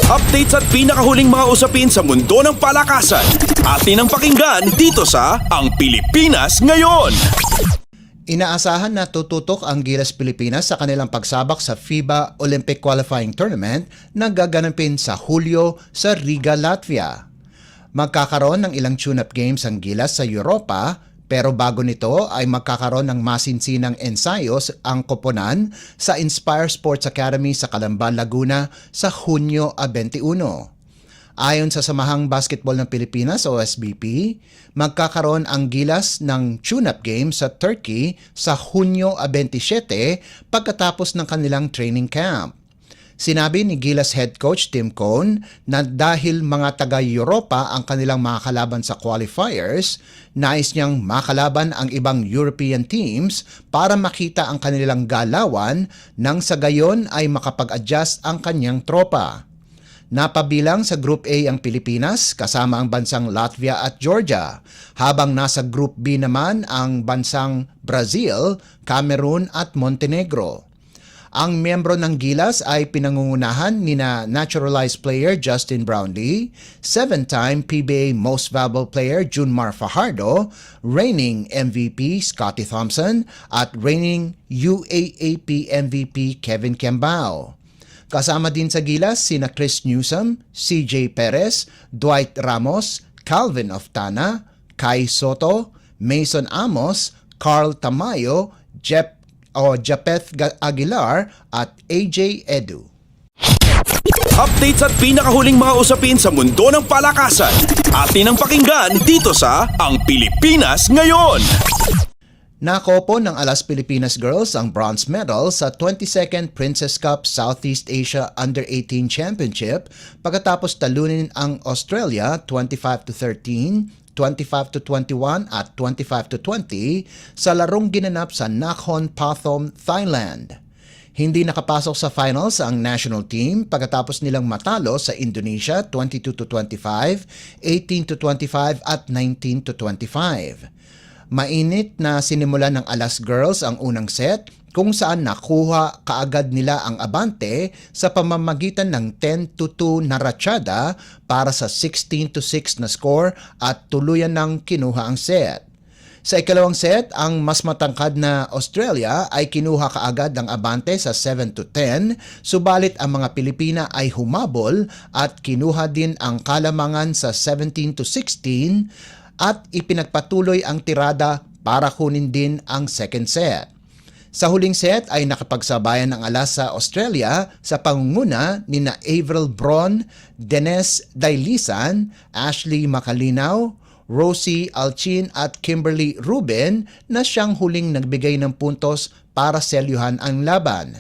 Updates at pinakahuling mga usapin sa mundo ng palakasan. Atin ang pakinggan dito sa Ang Pilipinas Ngayon. Inaasahan na tututok ang Gilas Pilipinas sa kanilang pagsabak sa FIBA Olympic Qualifying Tournament na gaganapin sa Hulyo sa Riga, Latvia. Magkakaroon ng ilang tune-up games ang Gilas sa Europa, pero bago nito ay magkakaroon ng masinsinang ensayos ang koponan sa Inspire Sports Academy sa Calamba, Laguna sa Hunyo 21. Ayon sa Samahang Basketball ng Pilipinas o SBP, magkakaroon ang Gilas ng tune-up game sa Turkey sa Hunyo 27 pagkatapos ng kanilang training camp. Sinabi ni Gilas head coach Tim Cone na dahil mga taga-Europa ang kanilang mga kalaban sa qualifiers, nais niyang makalaban ang ibang European teams para makita ang kanilang galawan nang sa gayon ay makapag-adjust ang kanyang tropa. Napabilang sa Group A ang Pilipinas kasama ang bansang Latvia at Georgia, habang nasa Group B naman ang bansang Brazil, Cameroon at Montenegro. Ang miyembro ng Gilas ay pinangungunahan nina naturalized player Justin Brownlee, 7-time PBA Most Valuable Player Junmar Fajardo, reigning MVP Scottie Thompson at reigning UAAP MVP Kevin Kembao. Kasama din sa Gilas sina Chris Newsom, CJ Perez, Dwight Ramos, Calvin Oftana, Kai Soto, Mason Amos, Carl Tamayo, Japeth Aguilar at AJ Edu. Updates at pinakahuling mga usapin sa mundo ng palakasan. Atin ang pakinggan dito sa Ang Pilipinas Ngayon. Nakopo ng Alas Pilipinas Girls ang bronze medal sa 22nd Princess Cup Southeast Asia Under-18 Championship pagkatapos talunin ang Australia 25-13, 25-21 at 25-20 sa larong ginanap sa Nakhon Pathom, Thailand. Hindi nakapasok sa finals ang national team pagkatapos nilang matalo sa Indonesia 22-25, 18-25 at 19-25. Mainit na sinimulan ng Alas Girls ang unang set kung saan nakuha kaagad nila ang abante sa pamamagitan ng 10-2 na ratsyada para sa 16-6 na score at tuluyan ng kinuha ang set. Sa ikalawang set, ang mas matangkad na Australia ay kinuha kaagad ang abante sa 7-10, subalit ang mga Pilipina ay humabol at kinuha din ang kalamangan sa 17-16 at ipinagpatuloy ang tirada para kunin din ang second set. Sa huling set ay nakapagsabayan ang Alas sa Australia sa pangunguna ni na Avril Bron, Dennis Dailisan, Ashley Macalinaw, Rosie Alchin at Kimberly Ruben na siyang huling nagbigay ng puntos para selyuhan ang laban.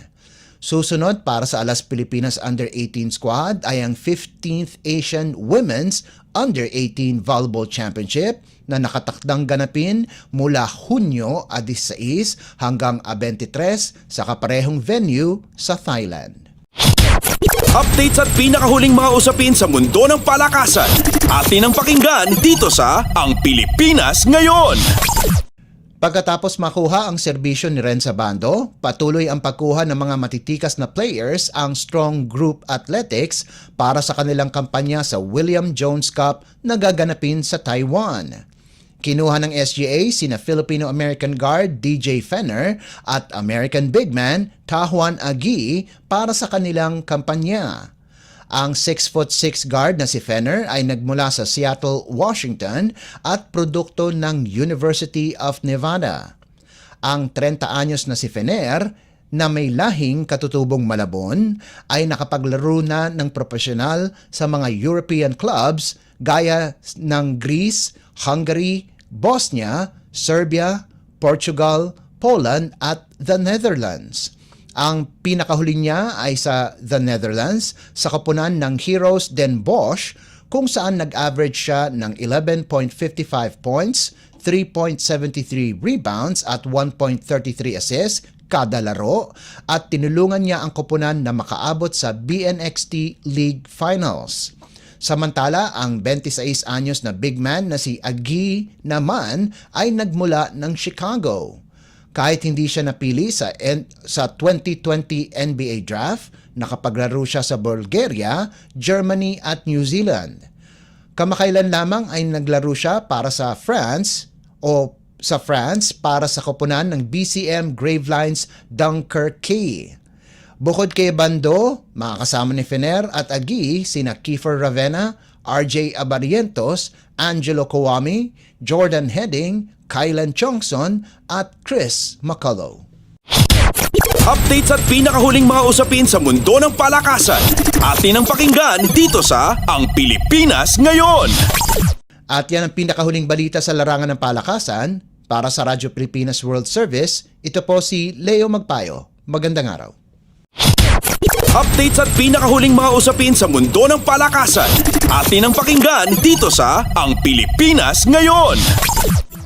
Susunod para sa Alas Pilipinas Under-18 squad ay ang 15th Asian Women's Under-18 Volleyball Championship na nakatakdang ganapin mula Hunyo 16 hanggang 23 sa kaparehong venue sa Thailand. Updates at pinakahuling mga usapin sa mundo ng palakasan. Atin ang pakinggan dito sa Ang Pilipinas Ngayon. Pagkatapos makuha ang serbisyo ni Renza Bando, patuloy ang pagkuha ng mga matitikas na players ang Strong Group Athletics para sa kanilang kampanya sa William Jones Cup na gaganapin sa Taiwan. Kinuha ng SGA sina Filipino-American guard DJ Fenner at American big man Tahuan Agi para sa kanilang kampanya. Ang 6'6" guard na si Fenner ay nagmula sa Seattle, Washington at produkto ng University of Nevada. Ang 30 anyos na si Fenner, na may lahing katutubong Malabon, ay nakapaglaro na ng profesional sa mga European clubs gaya ng Greece, Hungary, Bosnia, Serbia, Portugal, Poland at the Netherlands. Ang pinakahuli niya ay sa the Netherlands sa koponan ng Heroes Den Bosch kung saan nag-average siya ng 11.55 points, 3.73 rebounds at 1.33 assists kada laro at tinulungan niya ang koponan na makaabot sa BNXT League Finals. Samantala, ang 26 anyos na big man na si Agi naman ay nagmula ng Chicago. Kahit hindi siya napili sa 2020 NBA Draft, Nakapaglaro siya sa Bulgaria, Germany at New Zealand. Kamakailan lamang ay naglaro siya para sa France para sa koponan ng BCM Gravelines Dunkerque. Bukod kay Bando, makakasama ni Fener at Agi sina Kiefer Ravena, RJ Abarientos, Angelo Kawami, Jordan Heading, Kylan Chongson at Chris McCullough. Updates at pinakahuling mga usapin sa mundo ng palakasan. Atin ang pakinggan dito sa Ang Pilipinas Ngayon. At yan ang pinakahuling balita sa larangan ng palakasan. Para sa Radyo Pilipinas World Service, ito po si Leo Magpayo. Magandang araw. Updates at pinakahuling mga usapin sa mundo ng palakasan. Atin ang pakinggan dito sa Ang Pilipinas Ngayon.